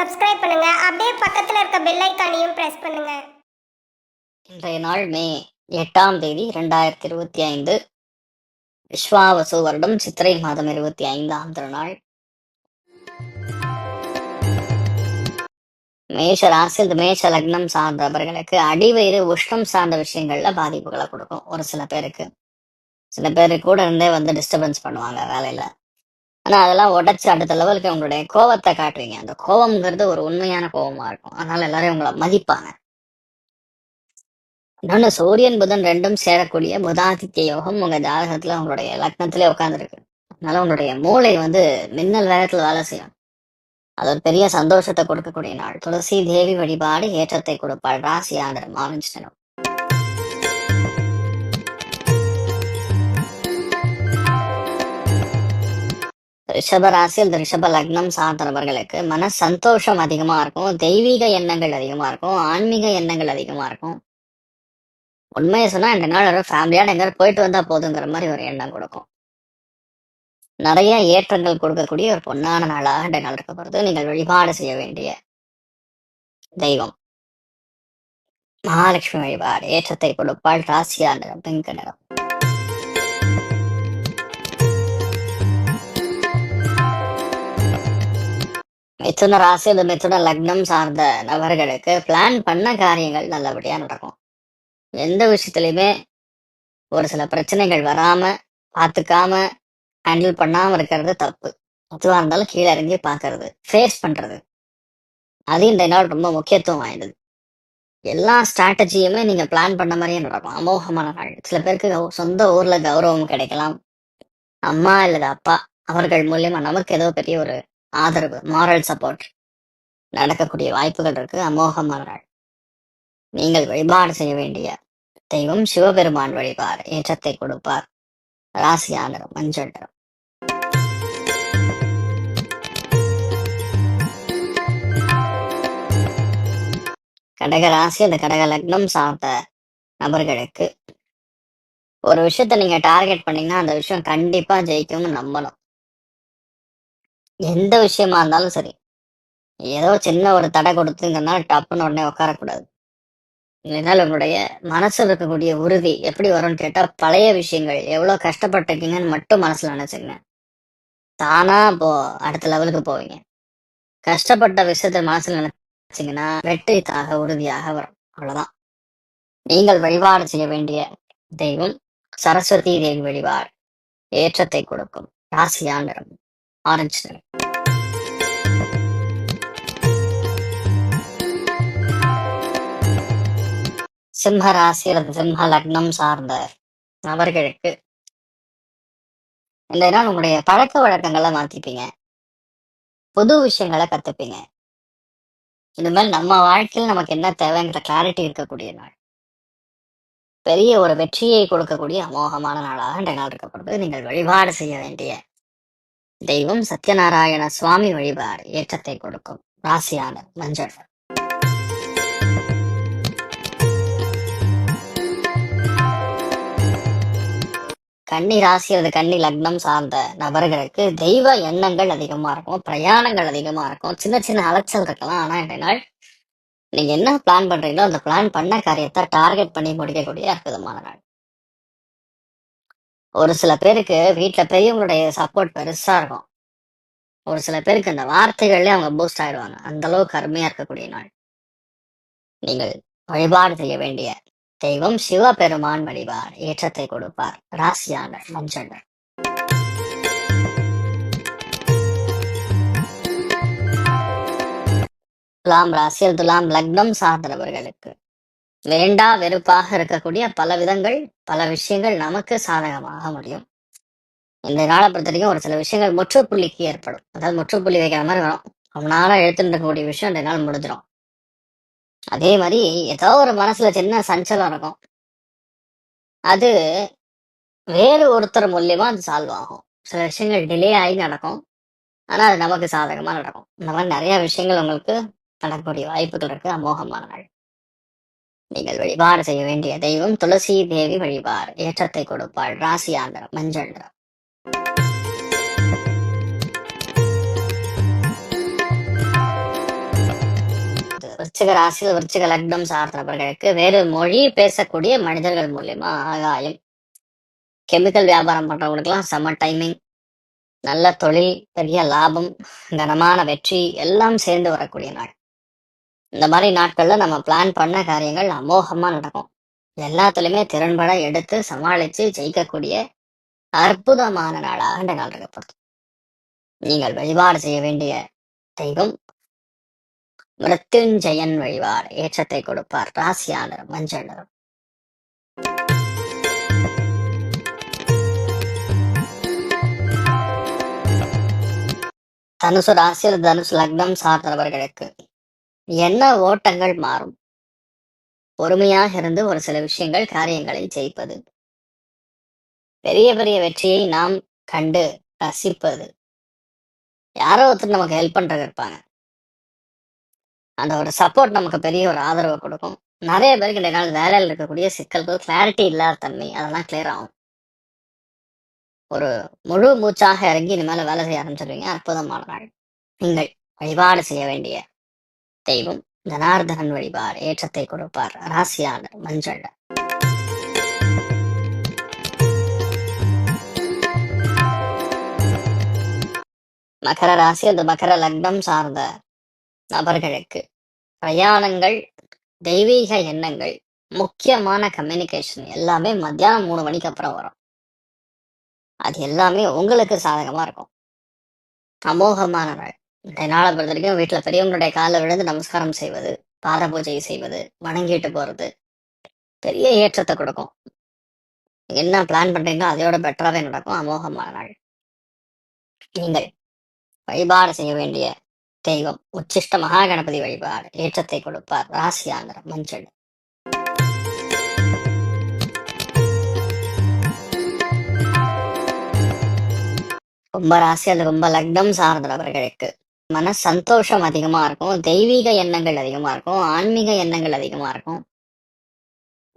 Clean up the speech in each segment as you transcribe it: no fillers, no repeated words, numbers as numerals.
Subscribe பண்ணுங்க. அப்படியே பக்கத்துல இருக்க பெல் ஐகானையும் பிரஸ் பண்ணுங்க. இன்றைய நாள் மே 8ஆம் தேதி 2025 விஸ்வாவசு வருடம் சித்திரை மாதம் 25ஆம் திருநாள். மேஷ ராசி, மேஷ லக்னம் சார்ந்தவர்களுக்கு அடிவயிறு உஷ்ணம் சார்ந்த விஷயங்கள்ல பாதிப்புகளை கொடுக்கும். ஒரு சில பேருக்கு, சில பேரு கூட இருந்தே டிஸ்டர்பன்ஸ் பண்ணுவாங்க வேலையில. ஆனா அதெல்லாம் உடைச்சு அடுத்த லெவலுக்கு உங்களுடைய கோவத்தை காட்டுவீங்க. அந்த கோவம்ங்கிறது ஒரு உண்மையான கோவமா இருக்கும். அதனால எல்லாரும் உங்களை மதிப்பாங்க. இன்னொன்னு, சூரியன் புதன் ரெண்டும் சேரக்கூடிய புதாதித்ய யோகம் உங்க ஜாதகத்துல உங்களுடைய லக்னத்திலே உட்காந்துருக்கு. அதனால உங்களுடைய மூளை மின்னல் வேகத்துல வேலை செய்யும். அது ஒரு பெரிய சந்தோஷத்தை கொடுக்கக்கூடிய நாள். துளசி தேவி வழிபாடு ஏற்றத்தை கொடுப்பாள். ராசி ஆண்டர் ஆரஞ்சு நிறம். ரிஷப ராசி, அந்த ரிஷப லக்னம் சார்ந்தவர்களுக்கு மன சந்தோஷம் அதிகமா இருக்கும். தெய்வீக எண்ணங்கள் அதிகமா இருக்கும். ஆன்மீக எண்ணங்கள் அதிகமா இருக்கும். உண்மையை சொன்னா இந்த நாள் ஒரு ஃபேமிலியோட எங்காவது போயிட்டு வந்தா போதுங்கிற மாதிரி ஒரு எண்ணம் கொடுக்கும். நிறைய ஏற்றங்கள் கொடுக்கக்கூடிய ஒரு பொன்னான நாளாக இந்த நாள் இருக்க போறது. நீங்கள் வழிபாடு செய்ய வேண்டிய தெய்வம் மகாலட்சுமி வழிபாடு ஏற்றத்தை கொடுப்பாள். ராசியா நிறம் பிங்க் நிறம். மிதுன ராசி, அது மிதுன லக்னம் சார்ந்த நபர்களுக்கு பிளான் பண்ண காரியங்கள் நல்லபடியா நடக்கும். எந்த விஷயத்திலயுமே ஒரு சில பிரச்சனைகள் வராம பார்த்துக்காம ஹேண்டில் பண்ணாம இருக்கிறது தப்பு. எதுவா இருந்தாலும் கீழே இறங்கி பாக்குறது, ஃபேஸ் பண்றது, அது இந்த நாள் ரொம்ப முக்கியத்துவம் வாய்ந்தது. எல்லா ஸ்ட்ராட்டஜியுமே நீங்க பிளான் பண்ண மாதிரியே நடக்கும். அமோகமான நாள். சில பேருக்கு சொந்த ஊர்ல கௌரவம் கிடைக்கலாம். அம்மா அல்லது அப்பா அவர்கள் மூலியமா நமக்கு ஏதோ பெரிய ஒரு ஆதரவு, மாரல் சப்போர்ட் நடக்கக்கூடிய வாய்ப்புகள் இருக்கு. அமோகமான நாள். நீங்கள் வழிபாடு செய்ய வேண்டிய தெய்வம் சிவபெருமான் வழிபாடு ஏற்றத்தை கொடுப்பார். ராசியா நிறம் மஞ்சள் நிறம். கடக ராசி, அந்த கடக லக்னம் சார்ந்த நபர்களுக்கு ஒரு விஷயத்த நீங்க டார்கெட் பண்ணீங்கன்னா அந்த விஷயம் கண்டிப்பா ஜெயிக்கும்னு நம்பணும். எந்த விஷயமா இருந்தாலும் சரி, ஏதோ சின்ன ஒரு தடை கொடுத்துங்கிறனால டப்புன்னு உடனே உட்காரக்கூடாது. இதனால உங்களுடைய மனசுல இருக்கக்கூடிய உறுதி எப்படி வரும்னு கேட்டா, பழைய விஷயங்கள் எவ்வளவு கஷ்டப்பட்டிருக்கீங்கன்னு மட்டும் மனசுல நினைச்சுங்க. தானா அடுத்த லெவலுக்கு போவீங்க. கஷ்டப்பட்ட விஷயத்த மனசுல நினைச்சீங்கன்னா வெற்றி தாக உறுதியாக வரும். அவ்வளவுதான். நீங்கள் வழிபாடு செய்ய வேண்டிய தெய்வம் சரஸ்வதி தேவி வழிபாடு ஏற்றத்தை கொடுக்கும். ராசியா நிறம் ஆரஞ்சு நிறம். சிம்ம ராசி அல்லது சிம்ம லக்னம் சார்ந்த நபர்களுக்கு இந்த நாள் உங்களுடைய பழக்க வழக்கங்களை மாத்திப்பீங்க. புது விஷயங்களை கத்துப்பீங்க. இனிமேல் நம்ம வாழ்க்கையில் நமக்கு என்ன தேவைங்கிற கிளாரிட்டி இருக்கக்கூடிய நாள். பெரிய ஒரு வெற்றியை கொடுக்கக்கூடிய அமோகமான நாளாக இந்த நாள் இருக்கப்படுது. நீங்கள் வழிபாடு செய்ய வேண்டிய தெய்வம் சத்யநாராயண சுவாமி வழிபாடு ஏற்றத்தை கொடுக்கும். ராசியான மஞ்சள். கன்னி ராசி அல்லது கன்னி லக்னம் சார்ந்த நபர்களுக்கு தெய்வ எண்ணங்கள் அதிகமா இருக்கும். பிரயாணங்கள் அதிகமா இருக்கும். சின்ன சின்ன அலைச்சல் இருக்கலாம். ஆனா இந்த நாள் நீங்க என்ன பிளான் பண்றீங்களோ அந்த பிளான் பண்ண காரியத்தை டார்கெட் பண்ணி முடிக்கக்கூடிய அற்புதமான நாள். ஒரு சில பேருக்கு வீட்டுல பெரியவங்களுடைய சப்போர்ட் பெருசா இருக்கும். ஒரு சில பேருக்கு அந்த வார்த்தைகள்லயே அவங்க பூஸ்ட் ஆயிடுவாங்க. அந்த அளவுக்கு அருமையா இருக்கக்கூடிய நாள். நீங்கள் வழிபாடு செய்ய வேண்டிய தெய்வம் சிவபெருமான் வழிபாடு ஏற்றத்தை கொடுப்பார். ராசியான மஞ்சள். துலாம் ராசியில் துலாம் லக்னம் சார்ந்தவர்களுக்கு வேண்டா வெறுப்பாக இருக்கக்கூடிய பல விதங்கள், பல விஷயங்கள் நமக்கு சாதகமாக முடியும். இந்த நாளை பொறுத்த வரைக்கும் ஒரு சில விஷயங்கள் முற்றுப்புள்ளிக்கு ஏற்படும். அதாவது முற்றுப்புள்ளி வைக்கிற மாதிரி வரும். ரொம்ப நாளா எடுத்துட்டு இருக்கக்கூடிய விஷயம் இந்த நாள் முடிஞ்சிடும். அதே மாதிரி ஏதோ ஒரு மனசுல சின்ன சஞ்சலம் இருக்கும். அது வேறு ஒருத்தர் மூலியமா அது சால்வ் ஆகும். சில விஷயங்கள் டிலே ஆகி நடக்கும். ஆனா அது நமக்கு சாதகமா நடக்கும். இந்த மாதிரி நிறைய விஷயங்கள் உங்களுக்கு நடக்கக்கூடிய வாய்ப்புகள் இருக்கு. அமோகமான நாள். நீங்கள் வழிபாடு செய்ய வேண்டிய தெய்வம் துளசி தேவி வழிபாடு ஏற்றத்தை கொடுப்பாள். ராசியாந்திரம் மஞ்சள் நிறம். விருச்சிக ராசியில் விருச்சிக லக்னம் சார்ந்த நபர்களுக்கு வேறு மொழி பேசக்கூடிய மனிதர்கள் மூலியமா ஆகாயம். கெமிக்கல் வியாபாரம் பண்றவங்களுக்குலாம் செம டைமிங், நல்ல தொழில், பெரிய லாபம், கனமான வெற்றி எல்லாம் சேர்ந்து வரக்கூடிய நாள். இந்த மாதிரி நாட்கள்ல நம்ம பிளான் பண்ண காரியங்கள் அமோகமா நடக்கும். எல்லாத்துலயுமே திறன்பட எடுத்து சமாளிச்சு ஜெயிக்கக்கூடிய அற்புதமான நாளாக இந்த நாள் இருக்கப்படுது. நீங்கள் வழிபாடு செய்ய வேண்டிய தெய்வம் மிருத்யுஞ்சயன் வழிபாடு ஏற்றத்தை கொடுப்பார். ராசியான மஞ்சள் நிறம். தனுசு ராசியில் தனுசு லக்னம் சார்ந்தவர்களுக்கு என்ன ஓட்டங்கள் மாறும். பொறுமையாக இருந்து ஒரு சில விஷயங்கள் காரியங்களை ஜெயிப்பது, பெரிய பெரிய வெற்றியை நாம் கண்டு ரசிப்பது, யாரோ ஒருத்தர் நமக்கு ஹெல்ப் பண்றது இருப்பாங்க, அந்த ஒரு சப்போர்ட் நமக்கு பெரிய ஒரு ஆதரவு கொடுக்கும். நிறைய பேருக்கு இந்த நாள் வேலையில் இருக்கக்கூடிய சிக்கல்கள், கிளாரிட்டி இல்லாத தன்மை, அதெல்லாம் கிளியர் ஆகும். ஒரு முழு மூச்சாக இறங்கி இனிமேல வேலை செய்ய ஆரம்பிச்சிருவீங்க. அற்புதமான நாள். நீங்கள் வழிபாடு செய்ய வேண்டிய தெய்வம் ஜனார்தனன் வழிபாடு ஏற்றத்தை கொடுப்பார். ராசியான மஞ்சள். மகர ராசி அந்த மகர லக்னம் சார்ந்த நபர்களுக்கு பிரயாணங்கள், தெய்வீக எண்ணங்கள், முக்கியமான கம்யூனிகேஷன் எல்லாமே மத்தியானம் 3 மணிக்கு அப்புறம் வரும். அது எல்லாமே உங்களுக்கு சாதகமா இருக்கும். அமோகமான நாள். இந்த நாளை பொறுத்த வரைக்கும் வீட்டுல பெரியவங்களுடைய காலில் விழுந்து நமஸ்காரம் செய்வது, பாத பூஜை செய்வது, வணங்கிட்டு போறது பெரிய ஏற்றத்தை கொடுக்கும். என்ன பிளான் பண்றீங்களோ அதையோட பெட்டராகவே நடக்கும். அமோகமான நாள். நீங்கள் வழிபாடு செய்ய வேண்டிய தெய்வம் உச்சிஷ்ட மகா கணபதி வழிபாடு ஏற்றத்தை கொடுப்பார். ராசியான மஞ்சள். கும்ப ராசி அல்லது கும்ப லக்னம் சார்ந்தவர்களுக்கு மன சந்தோஷம் அதிகமா இருக்கும், தெய்வீக எண்ணங்கள் அதிகமா இருக்கும், ஆன்மீக எண்ணங்கள் அதிகமா இருக்கும்.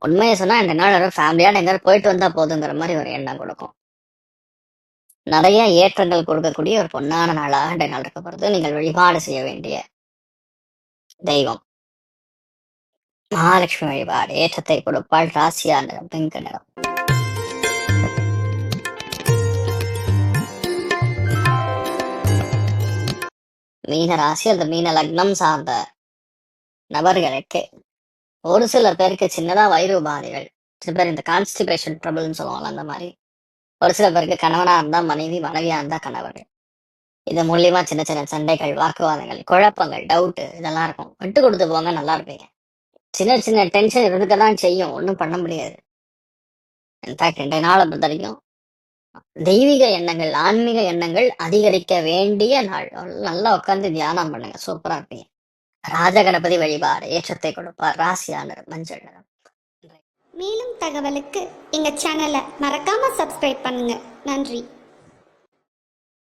உண்மையை சொன்னா இந்த நாள் ஒரு ஃபேமிலியோட எங்காவது போயிட்டு வந்தா போதுங்கிற மாதிரி ஒரு எண்ணம் கொடுக்கும். நிறைய ஏற்றங்கள் கொடுக்கக்கூடிய ஒரு பொன்னான நாளாக இந்த நாள் இருக்கப்படுது. நீங்கள் வழிபாடு செய்ய வேண்டிய தெய்வம் மகாலட்சுமி வழிபாடு ஏற்றத்தை கொடுப்பாள். ராசியா நிறம் பிங்க் நிறம். மீன ராசி அந்த மீன லக்னம் சார்ந்த நபர்களுக்கு ஒரு சில பேருக்கு சின்னதா வயிறு உபாதைகள், சில பேர் இந்த கான்ஸ்டிபேஷன் ட்ரபிள்னு சொல்லுவாங்க, அந்த மாதிரி. ஒரு சில பேருக்கு கணவனா இருந்தா மனைவி, மனைவியா இருந்தா கணவர். இது மூலியமா சின்ன சின்ன சண்டைகள், வாக்குவாதங்கள், குழப்பங்கள், டவுட் இதெல்லாம் இருக்கும். விட்டு கொடுத்து போங்க, நல்லா இருப்பீங்க. சின்ன சின்ன டென்ஷன் இருக்கதான் செய்யும், ஒன்றும் பண்ண முடியாது. இன்ஃபேக்ட் இன்றைய நாளை பொறுத்த வரைக்கும் தெய்வீக எண்ணங்கள், ஆன்மீக எண்ணங்கள் அதிகரிக்க வேண்டிய நாள். நல்லா உட்காந்து தியானம் பண்ணுங்க, சூப்பரா இருப்பீங்க. ராஜகணபதி வழிபாடு ஏற்றத்தை கொடுப்பார். ராசியான மஞ்சள் நிறம். மேலும் தகவலுக்கு எங்க சேனலை மறக்காம சப்ஸ்கிரைப் பண்ணுங்க. நன்றி.